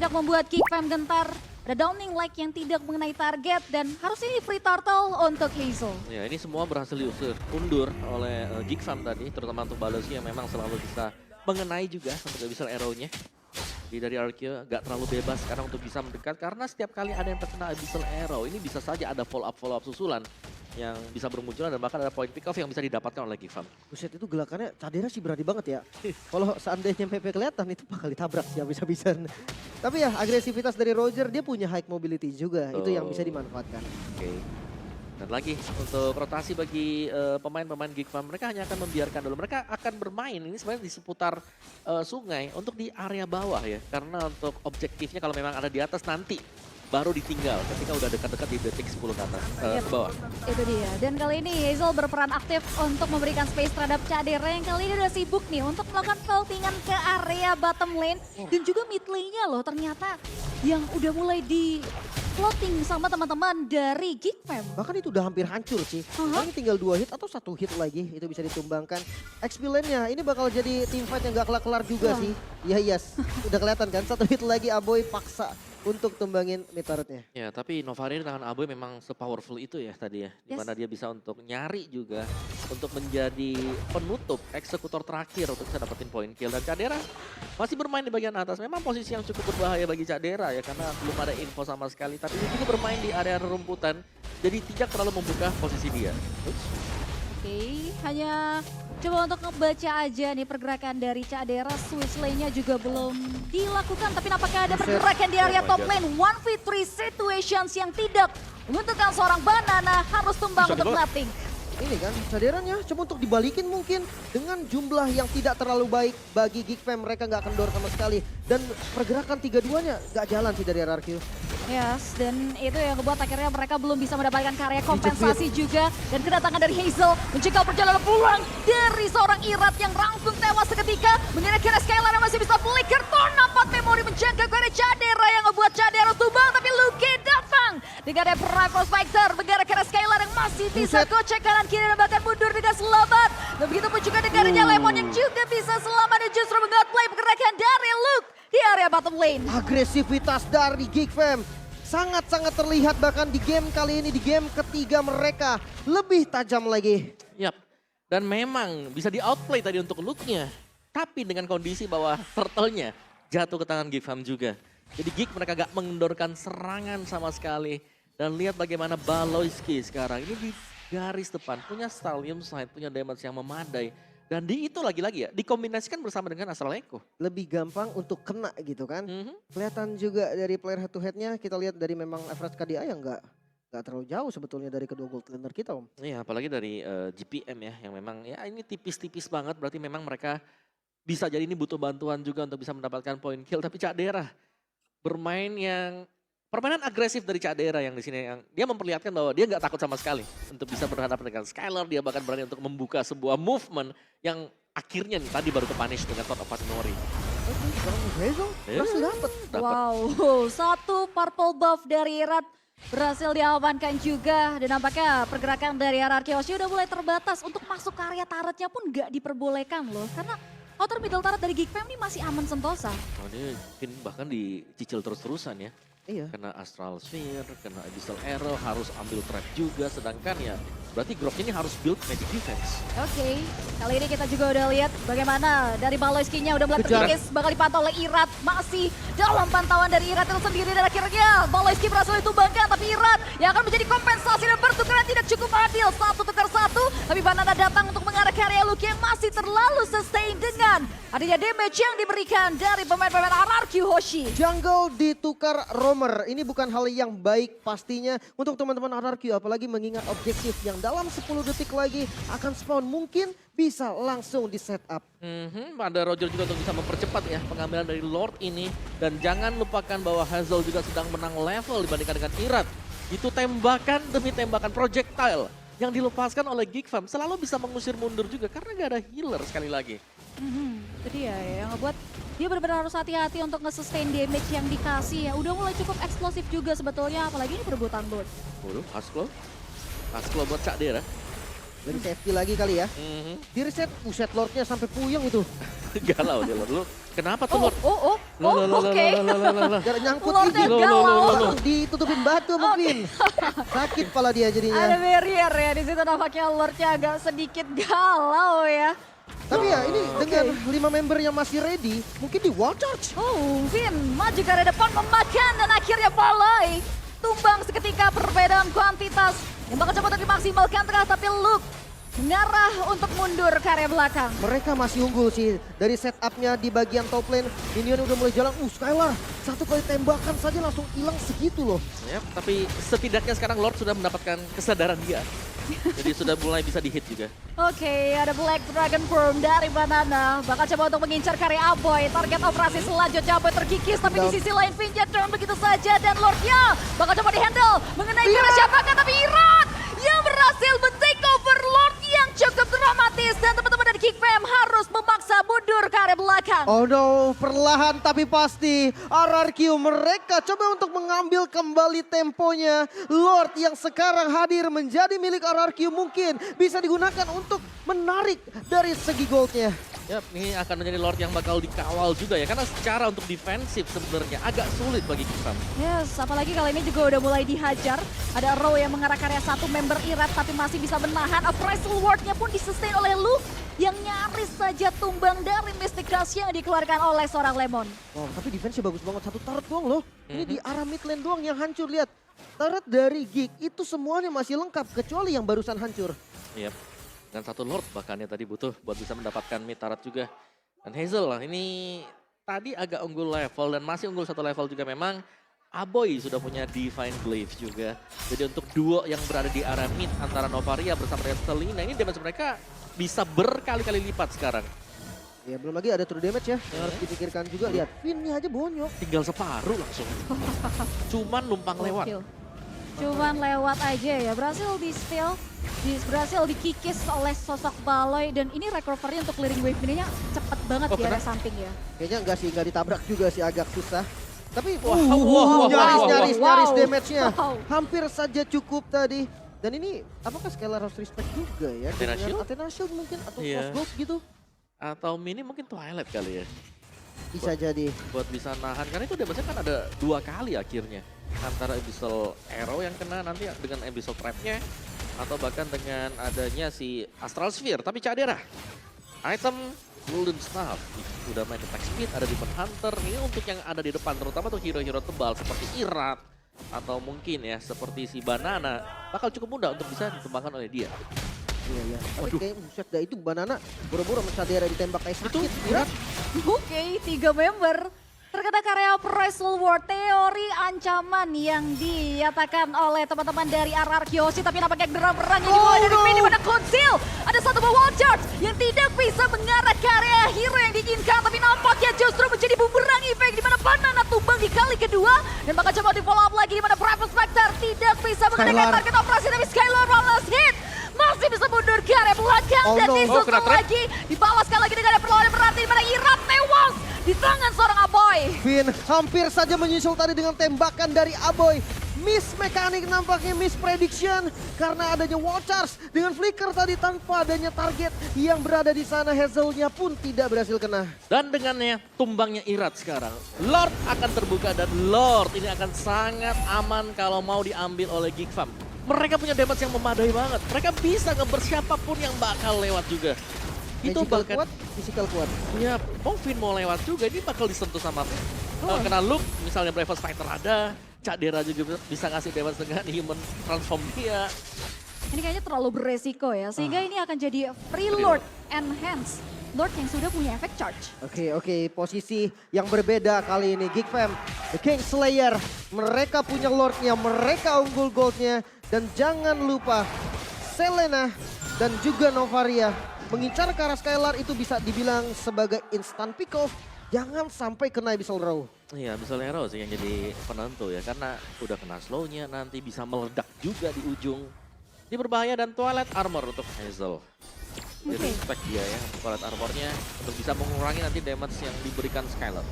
Tidak membuat Geekfam gentar. Ada downing like yang tidak mengenai target dan harus ini free turtle untuk Hazel. Ya, ini semua berhasil diundur oleh Geekfam tadi, terutama untuk Baloski yang memang selalu bisa mengenai juga untuk Abyssal Arrow-nya. Dari Arkeyo gak terlalu bebas sekarang untuk bisa mendekat karena setiap kali ada yang terkena Abyssal Arrow ini bisa saja ada follow up susulan yang bisa bermunculan dan bahkan ada point pick off yang bisa didapatkan oleh Geekfam. Buset, itu gelakannya Cadera sih berani banget ya. Kalau seandainya PP kelihatan itu bakal ditabrak sih habis-habisan. Tapi ya agresivitas dari Roger, dia punya high mobility juga. Itu yang bisa dimanfaatkan. Oke. Dan lagi untuk rotasi bagi pemain-pemain Geekfam, mereka hanya akan membiarkan dulu. Mereka akan bermain ini sebenarnya di seputar sungai untuk di area bawah ya. Karena untuk objektifnya kalau memang ada di atas nanti baru ditinggal ketika udah dekat-dekat di detik 10 ke atas, ke bawah. Itu dia. Dan kali ini Hazel berperan aktif untuk memberikan space terhadap Cadera yang kali ini udah sibuk nih untuk melakukan vaultingan ke area bottom lane. Dan juga mid lane-nya loh ternyata yang udah mulai di plotting sama teman-teman dari Geekfam. Bahkan itu udah hampir hancur sih. Paling tinggal 2 hit atau 1 hit lagi itu bisa ditumbangkan. XP lane-nya ini bakal jadi team fight yang gak kelar-kelar juga sih. Iya, yes. Udah kelihatan kan 1 hit lagi Aboy paksa untuk tumbangin mid turret-nya. Ya, tapi Novari di tangan Aboy memang se-powerful itu ya tadi ya. Dimana dia bisa untuk nyari juga, untuk menjadi penutup, eksekutor terakhir untuk bisa dapetin point kill. Dan Cadera masih bermain di bagian atas. Memang posisi yang cukup berbahaya bagi Cadera ya, karena belum ada info sama sekali. Tapi dia juga bermain di area rerumputan, jadi tidak terlalu membuka posisi dia. Oke, hanya coba untuk ngebaca aja nih pergerakan dari Cadera. Switch lane-nya juga belum dilakukan. Tapi apakah ada pergerakan di area top lane? 1v3 situations yang tidak menguntungkan seorang Banana harus tumbang untuk nothing. Ini kan Caderanya coba untuk dibalikin mungkin dengan jumlah yang tidak terlalu baik bagi Geekfam. Mereka nggak kendor sama sekali. Dan pergerakan 3-2-nya nggak jalan sih dari RRQ. Yes, dan itu yang membuat akhirnya mereka belum bisa mendapatkan karya kompensasi juga. Dan kedatangan dari Hazel mencegah perjalanan pulang dari seorang Irat yang langsung tewas seketika. Mengira-kira Skylar masih bisa flicker. Nampak memori menjaga ke arah Cadera yang membuat Cadera tumbang. Tapi Luki datang dengan ada Prime Prospector. Mengira-kira Skylar yang masih bisa gocek kanan kiri dan bahkan mundur dengan selamat. Dan begitu pun juga dengarnya Lemon yang juga bisa selamat dan justru meng-outplay pergerakan dari Luke di area bottom lane. Agresivitas dari Geekfam sangat-sangat terlihat bahkan di game kali ini, di game ketiga mereka lebih tajam lagi. Yap, dan memang bisa di-outplay tadi untuk look-nya. Tapi dengan kondisi bahwa turtle-nya jatuh ke tangan Geekfam juga. Jadi Geek mereka gak mengendorkan serangan sama sekali. Dan lihat bagaimana Baloyski sekarang ini di garis depan. Punya Stallium Sight, punya damage yang memadai. Dan di itu lagi-lagi ya, dikombinasikan bersama dengan Astral Echo. Lebih gampang untuk kena gitu kan. Kelihatan juga dari player head to head-nya, kita lihat dari memang average KDA yang nggak terlalu jauh sebetulnya dari kedua gold laner kita, Om. Iya, apalagi dari GPM ya, yang memang ya ini tipis-tipis banget, berarti memang mereka bisa jadi ini butuh bantuan juga untuk bisa mendapatkan point kill. Tapi Cadera bermain yang permainan agresif dari Cadera yang di sini, yang dia memperlihatkan bahwa dia nggak takut sama sekali untuk bisa berhadapan dengan Skylar. Dia bahkan berani untuk membuka sebuah movement yang akhirnya nih, tadi baru ke-punish dengan Thought of Nori. Berhasil dapet. Wow, satu purple buff dari Irat berhasil diamankan juga. Dan nampaknya pergerakan dari RRQ udah mulai terbatas. Untuk masuk ke area turretnya pun nggak diperbolehkan loh. Karena outer middle turret dari Geekfam ini masih aman sentosa. Oh, dia mungkin bahkan dicicil terus-terusan ya. Iya. Kena Astral Sphere, kena Abyssal Arrow, harus ambil trap juga. Sedangkan ya berarti Grok ini harus build Magic Defense. Oke, kali ini kita juga udah lihat bagaimana dari Baloyski-nya udah mulai terkikis. Bakal dipantau oleh Irat, masih dalam pantauan dari Irat itu sendiri. Dan akhirnya Baloyski berhasil ditumbangkan, tapi Irat yang akan menjadi kompensasi dan pertukaran tidak cukup adil. 1 tukar 1, tapi Banana datang untuk mengarah ke area Luke yang masih terlalu sustain dengan adanya damage yang diberikan dari pemain-pemain RRQ Hoshi. Jungle ditukar Roamer, ini bukan hal yang baik pastinya untuk teman-teman RRQ. Apalagi mengingat objektif yang dalam 10 detik lagi akan spawn, mungkin bisa langsung di setup. Ada Roger juga untuk bisa mempercepat ya pengambilan dari Lord ini. Dan jangan lupakan bahwa Hazel juga sedang menang level dibandingkan dengan Irat. Itu tembakan demi tembakan projectile yang dilepaskan oleh Geekfam selalu bisa mengusir mundur juga karena gak ada healer sekali lagi. Itu dia ya, yang ngebuat dia benar-benar harus hati-hati untuk nge-sustain damage yang dikasih ya. Udah mulai cukup eksplosif juga sebetulnya, apalagi ini perebutan Lord. Waduh, Haskell buat Cadera. Dari safety lagi kali ya. Di reset, buset Lordnya sampai puyeng itu. Galau dia Lord. Lu kenapa tuh Oh, Lord? oh, oke. Gak nyangkut Lordnya gitu. galau. Ditutupin batu mungkin. Sakit pala dia Ada jadinya. barrier ya di situ, nampaknya Lordnya agak sedikit galau ya. Tapi ya ini dengan 5 member yang masih ready, mungkin di wall charge. Oh, Vin maju ke arah depan memakan dan akhirnya Palai tumbang seketika. Perbedaan kuantitas yang bakal coba untuk dimaksimalkan tengah, tapi Luke mengarah untuk mundur ke area belakang. Mereka masih unggul sih dari setupnya di bagian top lane. Minion udah mulai jalan. Skylar satu kali tembakan saja langsung hilang segitu loh. Yap, tapi setidaknya sekarang Lord sudah mendapatkan kesadaran dia. Jadi sudah mulai bisa di-hit juga. Oke, ada Black Dragon Form dari Banana. Bakal coba untuk mengincar karya Aboy. Target operasi selanjutnya Aboy terkikis. Tapi di sisi lain Vinja turn begitu saja. Dan Lordnya bakal coba di-handle. Mengenai kira siapakah, tapi Irat yang berhasil men-take over Lord yang cukup dramatis. Dan teman-teman dari Kick Fam harus memaksa mundur ke area belakang. Oh no, perlahan tapi pasti RRQ mereka coba untuk mengambil kembali temponya. Lord yang sekarang hadir menjadi milik RRQ mungkin bisa digunakan untuk menarik dari segi goldnya. Yap, ini akan menjadi Lord yang bakal dikawal juga ya. Karena secara untuk defensif sebenarnya agak sulit bagi Kifam. Yes, apalagi kali ini juga udah mulai dihajar. Ada Row yang mengarah karya satu member Irat tapi masih bisa menahan. Appraisal Ward-nya pun disustain oleh Luke yang nyaris saja tumbang dari Mystic Dash yang dikeluarkan oleh seorang Lemon. Oh, tapi defense-nya bagus banget. Satu turret doang loh. Ini di arah mid lane doang yang hancur, lihat. Turret dari Geek itu semuanya masih lengkap kecuali yang barusan hancur. Yap. Dan satu Lord bahkan ya tadi butuh buat bisa mendapatkan mid turret juga. Dan Hazel lah ini tadi agak unggul level dan masih unggul satu level juga memang. Aboy sudah punya Divine Glaive juga. Jadi untuk duo yang berada di area mid antara Novaria bersama dengan Selina ini damage mereka bisa berkali-kali lipat sekarang. Ya belum lagi ada true damage ya yang harus dipikirkan juga. Lihat, Finnya aja bonyok. Tinggal separuh langsung. Cuman numpang lewat. Gokil. Cuman lewat aja ya, berhasil di steal, berhasil dikikis oleh sosok Baloi. Dan ini recovery untuk clearing wave ini cepet banget di area samping ya. Kayaknya enggak sih, enggak ditabrak juga sih, agak susah. Tapi nyaris damage-nya. Wow. Hampir saja cukup tadi. Dan ini apakah Skylar harus respect juga ya? Athena Dengan Shield? Athena Shield mungkin atau Iya. Cross Ghost gitu. Atau mini mungkin Twilight kali ya. Bisa jadi. Buat bisa nahan. Karena itu damage-nya kan ada 2 kali akhirnya. Antara Abyssal Arrow yang kena nanti dengan Abyssal Trap-nya. Atau bahkan dengan adanya si Astral Sphere. Tapi Cadera. Item Golden Staff. Udah main attack speed, ada Demon Hunter. Ini untuk yang ada di depan. Terutama tuh hero-hero tebal seperti Irat. Atau mungkin ya seperti si Banana. Bakal cukup mudah untuk bisa ditembakkan oleh dia. Iya, iya. Tapi kayak buset dah itu Banana buru-buru mensadera ditembak kayak sakit. Irat. Oke, 3 member. Terkena karya Appraisal Ward, teori ancaman yang dinyatakan oleh teman-teman dari RRQ. Tapi nampaknya derang-derang yang dimulai dari Vin di mana Conceal. Ada satu buah wall charge yang tidak bisa mengarah ke area hero yang diinginkan. Tapi nampaknya justru menjadi bumerang effect di mana Banana tumbang di kali kedua. Dan bakal coba di follow up lagi di mana Private Spectre tidak bisa mengenai target operasi. Tapi Skylar Wallace hit. Masih bisa mundur ke area belakang dan disusul lagi. Dibalas sekali lagi dengan perlawanan berat di mana Irat tewas di tangan seorang Aboy. Finn hampir saja menyusul tadi dengan tembakan dari Aboy. Miss mekanik nampaknya, miss prediction karena adanya wall charge dengan flicker tadi tanpa adanya target yang berada di sana. Hazelnya pun tidak berhasil kena. Dan dengannya tumbangnya Irat sekarang. Lord akan terbuka dan Lord ini akan sangat aman kalau mau diambil oleh Geek Fam. Mereka punya damage yang memadai banget. Mereka bisa nge-burst siapapun yang bakal lewat juga. Itu Magical bahkan kuat, physical kuat. ya mau Finn mau lewat juga ini bakal disentuh sama Finn. Kena Luke misalnya Bravest Fighter ada. Cadera juga bisa ngasih damage dengan human transform dia. Ini kayaknya terlalu beresiko ya, sehingga ini akan jadi free Lord Enhance. Lord yang sudah punya efek charge. Oke, posisi yang berbeda kali ini. Geek Fam, The King Slayer, mereka punya Lordnya, mereka unggul goldnya. Dan jangan lupa, Selena dan juga Novaria mengincar ke arah Skylar itu bisa dibilang sebagai instant pick off. Jangan sampai kena Abyssal Row. Iya, Abyssal Arrow sih yang jadi penentu ya. Karena udah kena slow-nya nanti bisa meledak juga di ujung. Ini berbahaya dan Twilight Armor untuk Hazel. Jadi respect dia ya, Twilight Armornya untuk bisa mengurangi nanti damage yang diberikan Skylar.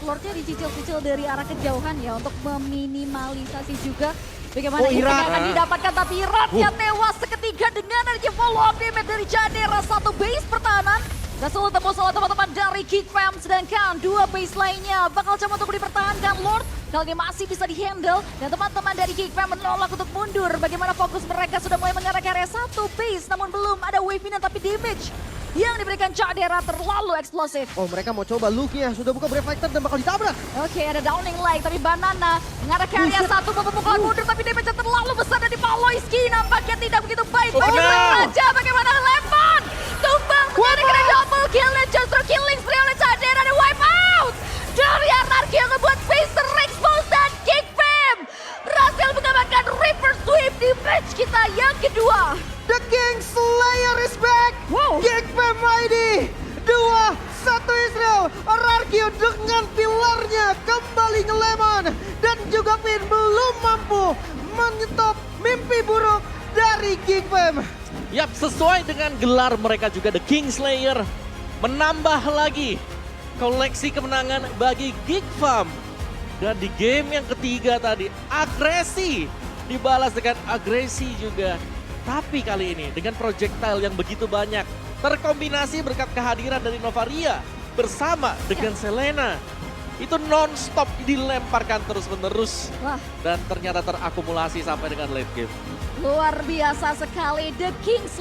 Lordnya dicicil-cicil dari arah kejauhan ya untuk meminimalisasi juga Bagaimana Oh, itu Irat. akan didapatkan, tapi Iratnya tewas seketika dengan adanya follow up damage dari Jadera. Satu base pertahanan berhasil tembus oleh teman-teman dari Geek Fam, sedangkan dua base lainnya bakal coba untuk dipertahankan. Lord kali ini masih bisa dihandle dan teman-teman dari Geek Fam menolak untuk mundur. Bagaimana fokus mereka sudah mulai mengarah ke area satu base, namun belum ada wave in tapi damage yang diberikan Jadera terlalu eksplosif. Oh, mereka mau coba look-nya, sudah buka Brave Fighter dan bakal ditabrak. Oke, ada downing leg, tapi Banana mengarah ke area satu, memukul mundur, tapi damage terlalu besar dari Paloyski. Nampaknya tidak begitu baik bagi no. Raja. Bagaimana Lemon? Tumbang menjadi kena double kill dan justru killing spree oleh Jadera dan wipe out. Dari Anarchy yang membuat base terexpose dan Geek Fam berhasil mengamankan reverse sweep di match kita yang kedua. The King Slayer is back. Wow. Geek Fam ID 2-1 Israel. Ararkio dengan pilarnya kembali ngelemon. Dan juga Pin belum mampu menyetop mimpi buruk dari Geek Fam. Yap, sesuai dengan gelar mereka juga The Kingslayer. Menambah lagi koleksi kemenangan bagi Geek Fam. Dan di game yang ketiga tadi, agresi dibalas dengan agresi juga. Tapi kali ini dengan projectile yang begitu banyak, terkombinasi berkat kehadiran dari Novaria bersama dengan Selena. Itu non-stop dilemparkan terus-menerus. Wah, Dan ternyata terakumulasi sampai dengan late game. luar biasa sekali The Kings